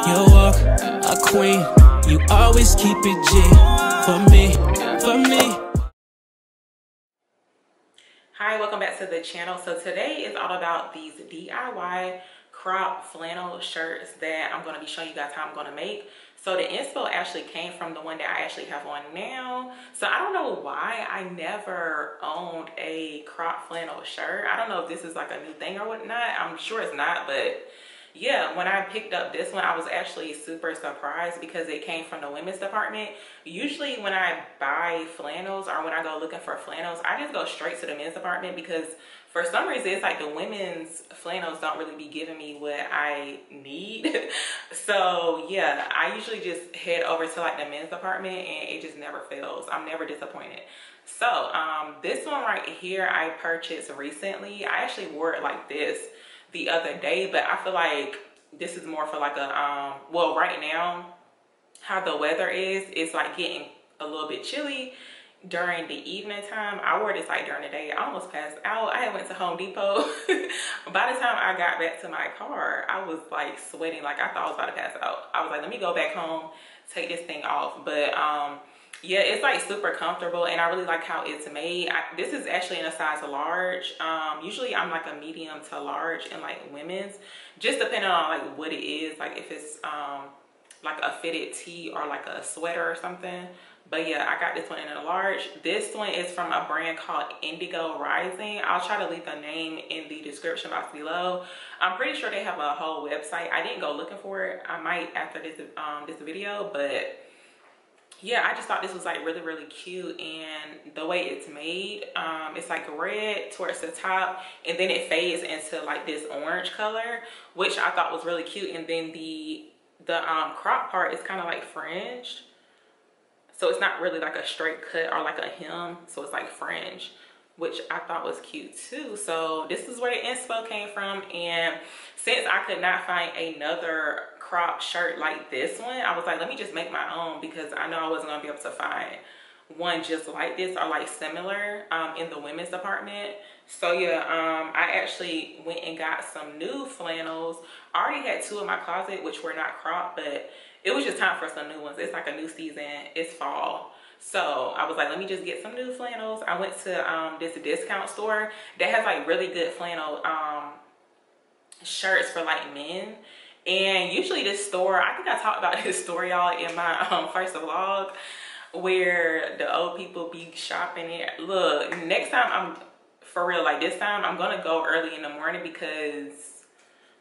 You walk a queen, you always keep it G. For me, for me. Hi, welcome back to the channel. So today is all about these DIY crop flannel shirts that I'm going to be showing you guys how I'm going to make. So the inspo actually came from the one that I actually have on now. So I don't know why I never owned a crop flannel shirt. I don't know if this is like a new thing or whatnot. I'm sure it's not, but yeah, when I picked up this one, I was actually super surprised because it came from the women's department. Usually when I buy flannels or when I go looking for flannels, I just go straight to the men's department because for some reason it's like the women's flannels don't really be giving me what I need. So yeah, I usually just head over to like the men's department and it just never fails. I'm never disappointed. So this one right here I purchased recently. I actually wore it like this the other day, but I feel like this is more for like a well, right now how the weather is, it's like getting a little bit chilly during the evening time. I wore this like during the day. I almost passed out. I had went to Home Depot. By the time I got back to my car, I was like sweating, like I thought I was about to pass out. I was like, let me go back home, take this thing off. But yeah, it's like super comfortable and I really like how it's made. This is actually in a size large. Usually I'm like a medium to large in like women's, just depending on like what it is, like if it's like a fitted tee or like a sweater or something. But yeah, I got this one in a large. This one is from a brand called Indigo Rising. I'll try to leave the name in the description box below. I'm pretty sure they have a whole website. I didn't go looking for it. I might after this this video, but yeah, I just thought this was like really, really cute. And the way it's made, it's like red towards the top and then it fades into like this orange color, which I thought was really cute. And then the crop part is kind of like fringed, so it's not really like a straight cut or like a hem, so it's like fringe, which I thought was cute too. So this is where the inspo came from. And since I could not find another crop shirt like this one, I was like, let me just make my own, because I know I wasn't gonna be able to find one just like this or like similar in the women's department. So yeah, I actually went and got some new flannels. I already had two in my closet which were not cropped, but it was just time for some new ones. It's like a new season, it's fall. So I was like, let me just get some new flannels. I went to this discount store that has like really good flannel shirts for like men. And usually this store, I think I talked about this store, y'all, in my first vlog, where the old people be shopping it. Look, next time I'm, for real, like this time, I'm gonna go early in the morning because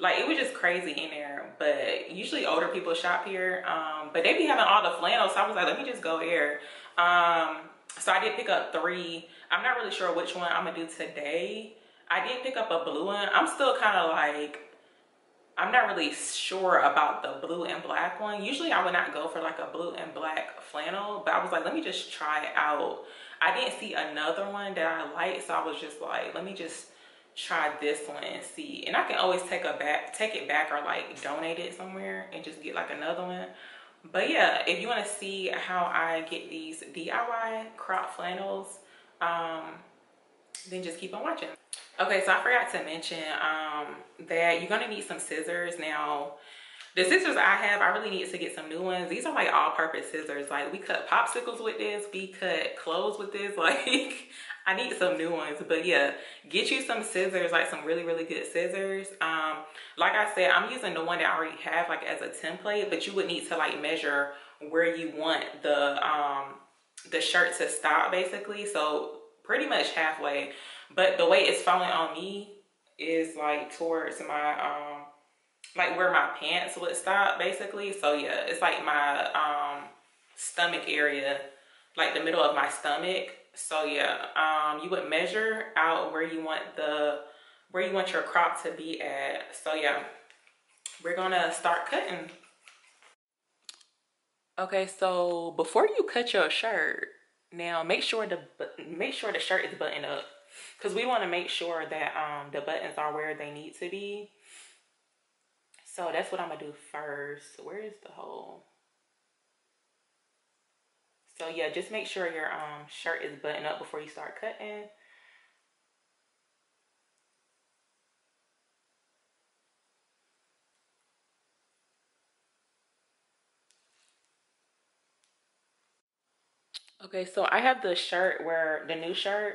like it was just crazy in there. But usually older people shop here, but they be having all the flannels, so I was like, let me just go there. So I did pick up three. I'm not really sure which one I'm gonna do today. I did pick up a blue one. I'm still kind of like, I'm not really sure about the blue and black one. Usually I would not go for like a blue and black flannel, but I was like, let me just try it out. I didn't see another one that I liked, so I was just like, let me just try this one and see. And I can always take it back or like donate it somewhere and just get like another one. But yeah, if you want to see how I get these DIY crop flannels, then just keep on watching. Okay, so I forgot to mention that you're gonna need some scissors. Now, the scissors I have, I really need to get some new ones. These are like all-purpose scissors. Like we cut popsicles with this, we cut clothes with this. Like I need some new ones. But yeah, get you some scissors, like some really, really good scissors. Like I said, I'm using the one that I already have like as a template, but you would need to like measure where you want the shirt to stop basically. So pretty much halfway. But the way it's falling on me is like towards my like where my pants would stop basically. So yeah, it's like my stomach area, like the middle of my stomach. So yeah, you would measure out where you want your crop to be at. So yeah, we're gonna start cutting. Okay, so before you cut your shirt, now make sure the shirt is buttoned up, because we want to make sure that the buttons are where they need to be. So that's what I'm gonna do first. Where is the hole? So yeah, just make sure your shirt is buttoned up before you start cutting. Okay, so I have the shirt where the new shirt,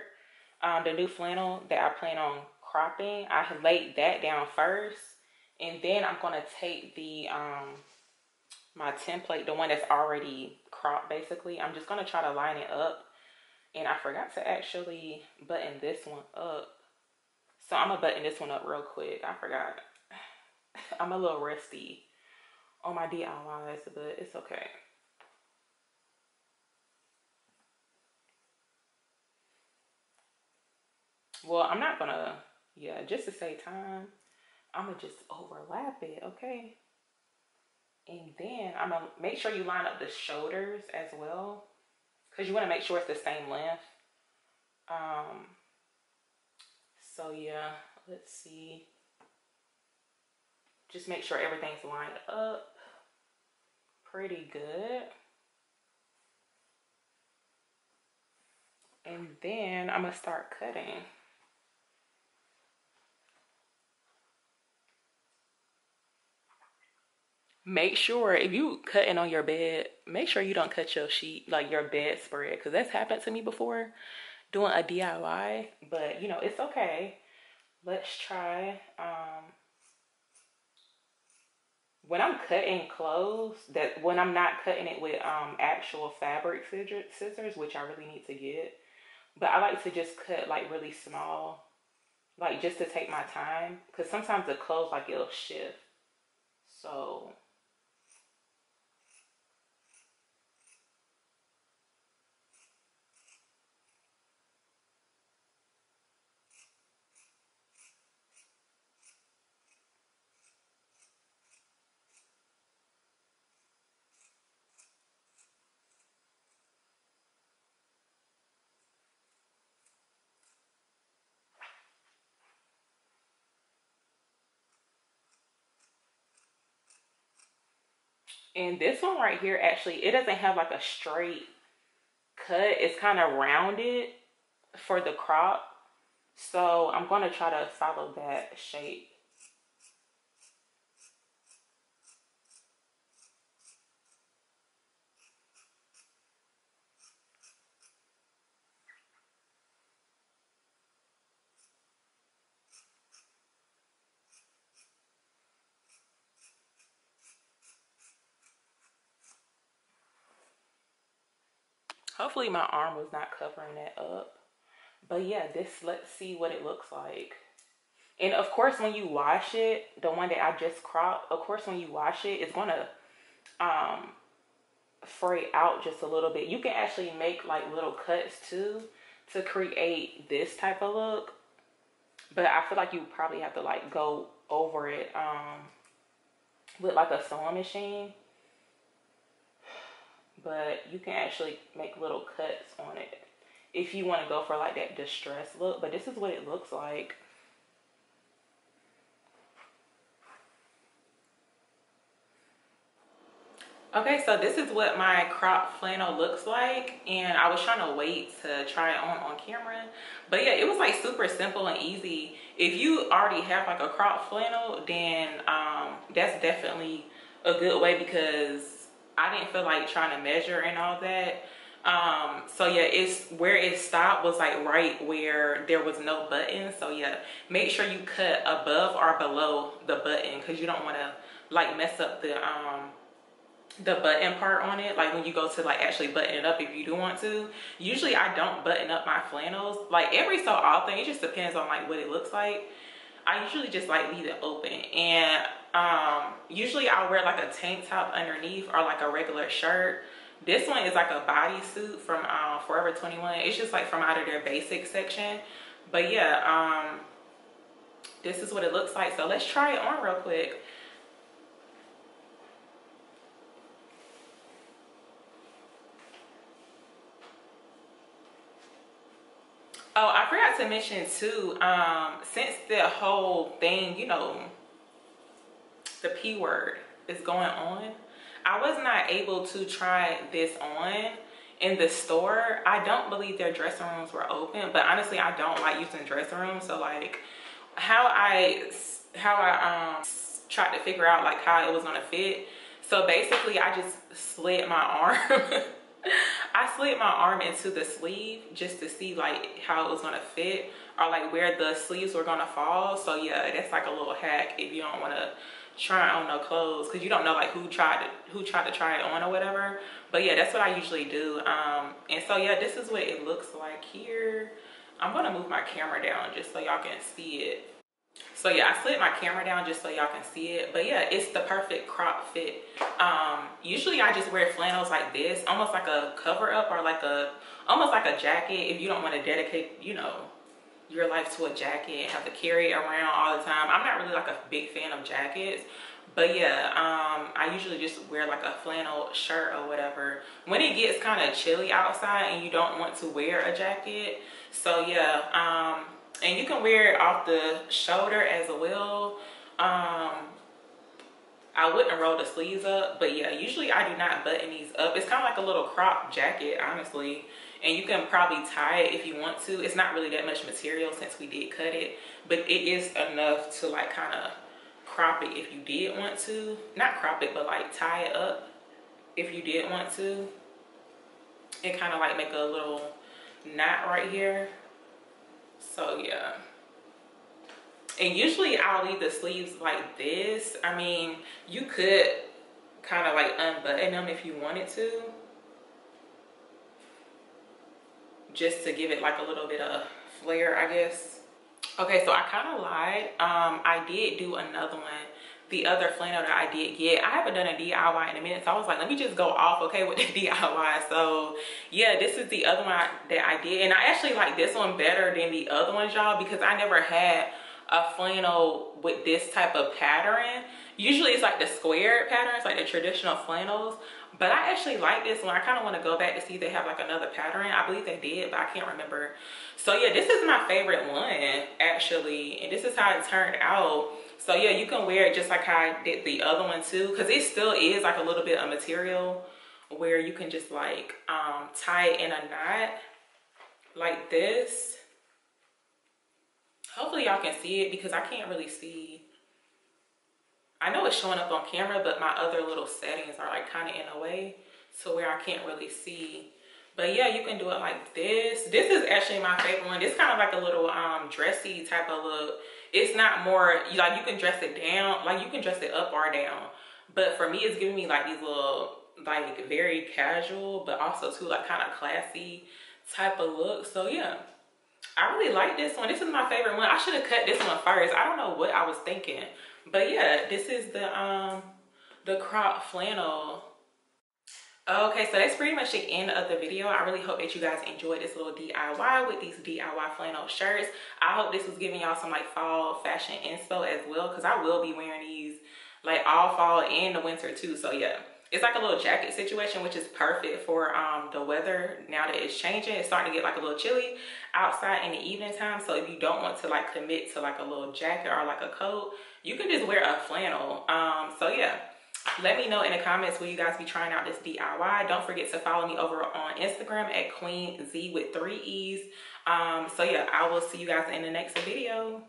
the new flannel that I plan on cropping. I have laid that down first, and then I'm gonna take the my template, the one that's already cropped basically. I'm just gonna try to line it up, and I forgot to actually button this one up. So I'm gonna button this one up real quick. I forgot. I'm a little rusty on my DIYs, but it's okay. Well, I'm not gonna, yeah, just to save time, I'm gonna just overlap it, okay? And then I'm gonna make sure you line up the shoulders as well, because you wanna make sure it's the same length. Um, so yeah, let's see. Just make sure everything's lined up pretty good. And then I'm gonna start cutting. Make sure if you cutting on your bed, make sure you don't cut your sheet, like your bed spread, because that's happened to me before doing a DIY, but you know, it's okay. Let's try. When I'm cutting clothes, that when I'm not cutting it with actual fabric scissors, which I really need to get, but I like to just cut like really small, like just to take my time, because sometimes the clothes like it'll shift. So and this one right here, actually, it doesn't have like a straight cut. It's kind of rounded for the crop. So I'm going to try to follow that shape. Hopefully my arm was not covering that up. But yeah, let's see what it looks like. And of course, when you wash it, the one that I just cropped, of course, when you wash it, it's going to um, fray out just a little bit. You can actually make like little cuts too to create this type of look. But I feel like you probably have to like go over it with like a sewing machine. But you can actually make little cuts on it if you want to go for like that distressed look. But this is what it looks like. Okay, so this is what my crop flannel looks like, and I was trying to wait to try it on camera, but yeah, it was like super simple and easy. If you already have like a crop flannel, then that's definitely a good way, because I didn't feel like trying to measure and all that. So yeah, it's where it stopped was like right where there was no button. So yeah, make sure you cut above or below the button, because you don't want to like mess up the button part on it, like when you go to like actually button it up. If you do want to, usually I don't button up my flannels, like every so often. It just depends on like what it looks like. I usually just like leave it open, and usually I'll wear like a tank top underneath or like a regular shirt. This one is like a bodysuit from Forever 21. It's just like from out of their basic section. But yeah, this is what it looks like. So let's try it on real quick. Oh, I forgot to mention too, since the whole thing, you know, the P word is going on, I was not able to try this on in the store. I don't believe their dressing rooms were open, but honestly, I don't like using dressing rooms. So like how I tried to figure out like how it was gonna fit. So basically I just slid my arm. I slid my arm into the sleeve just to see like how it was gonna fit, or like where the sleeves were gonna fall. So yeah, that's like a little hack if you don't want to try on no clothes, because you don't know like who tried to try it on or whatever. But yeah, that's what I usually do. And so yeah, this is what it looks like here. I'm gonna move my camera down just so y'all can see it. So yeah, I slid my camera down just so y'all can see it. But yeah, it's the perfect crop fit. Usually I just wear flannels like this, almost like a cover up, or like almost like a jacket if you don't want to dedicate, you know, your life to a jacket and have to carry it around all the time. I'm not really like a big fan of jackets. But yeah, I usually just wear like a flannel shirt or whatever when it gets kind of chilly outside and you don't want to wear a jacket. So yeah, and you can wear it off the shoulder as well. I wouldn't roll the sleeves up, but yeah, usually I do not button these up. It's kind of like a little crop jacket, honestly. And you can probably tie it if you want to. It's not really that much material since we did cut it, but it is enough to like kind of crop it if you did want to. Not crop it, but like tie it up if you did want to. And kind of like make a little knot right here. So yeah. And usually I'll leave the sleeves like this. I mean, you could kind of like unbutton them if you wanted to, just to give it like a little bit of flair, I guess. Okay, so I kind of lied. I did do another one. The other flannel that I did get, I haven't done a DIY in a minute, so I was like, let me just go off, okay, with the DIY. So yeah, this is the other one that I did, and I actually like this one better than the other ones, y'all, because I never had a flannel with this type of pattern. Usually it's like the squared patterns, like the traditional flannels, but I actually like this one. I kind of want to go back to see if they have like another pattern. I believe they did, but I can't remember. So yeah, this is my favorite one actually, and this is how it turned out. So yeah, you can wear it just like how I did the other one too, because it still is like a little bit of material where you can just like tie it in a knot like this. Hopefully y'all can see it, because I can't really see. I know it's showing up on camera, but my other little settings are like kind of in a way to where I can't really see. But yeah, you can do it like this. This is actually my favorite one. This kind of like a little dressy type of look. It's not more like you can dress it down, like you can dress it up or down. But for me, it's giving me like these little like very casual, but also too like kind of classy type of look. So yeah, I really like this one. This is my favorite one. I should have cut this one first. I don't know what I was thinking. But yeah, this is the crop flannel. Okay, so that's pretty much the end of the video. I really hope that you guys enjoyed this little DIY with these DIY flannel shirts. I hope this was giving y'all some like fall fashion inspo as well, because I will be wearing these like all fall and the winter too. So yeah, it's like a little jacket situation, which is perfect for the weather now that it's changing. It's starting to get like a little chilly outside in the evening time. So if you don't want to like commit to like a little jacket or like a coat, you can just wear a flannel. So yeah, let me know in the comments, will you guys be trying out this DIY? Don't forget to follow me over on Instagram at Queen Z with 3 E's. So yeah, I will see you guys in the next video.